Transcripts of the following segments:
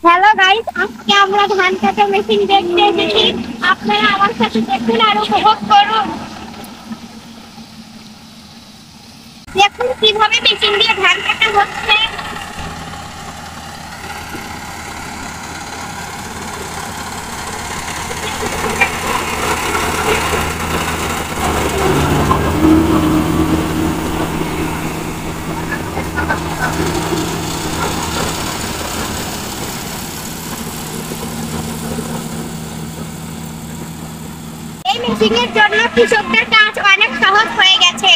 Hello guys, আজকে আমরা ধান কাটা মেশিন দেখতে এসেছি। আপনারা আমার সাথে দেখুন আর উপভোগ করুন। দেখুন কিভাবে মেশিন দিয়ে ধান কাটা হচ্ছে। এই মেশিনের জন্য কৃষকদের কাজ অনেক সহজ হয়ে গেছে।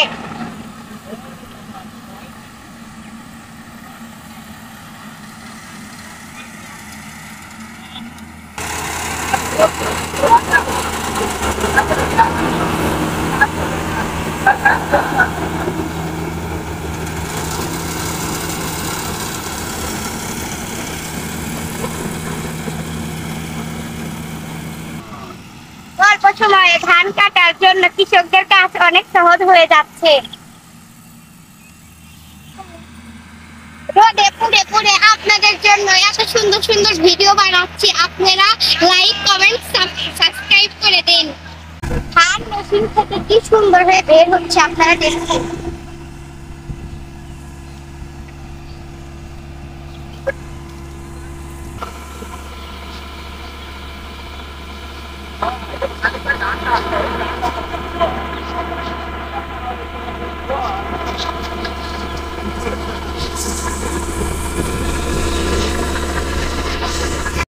অল্প সময়ে ধান কাটার জন্য কৃষকদের কাজ অনেক সহজ হয়ে যাচ্ছে। রোদে পুড়ে পুড়ে আপনাদের জন্য এত সুন্দর সুন্দর ভিডিও বানাচ্ছি, আপনারা লাইক কমেন্ট সাবস্ক্রাইব করে দিন। ধান মেশিন থেকে কি সুন্দর হয়ে বের হচ্ছে, আপনারা দেখুন।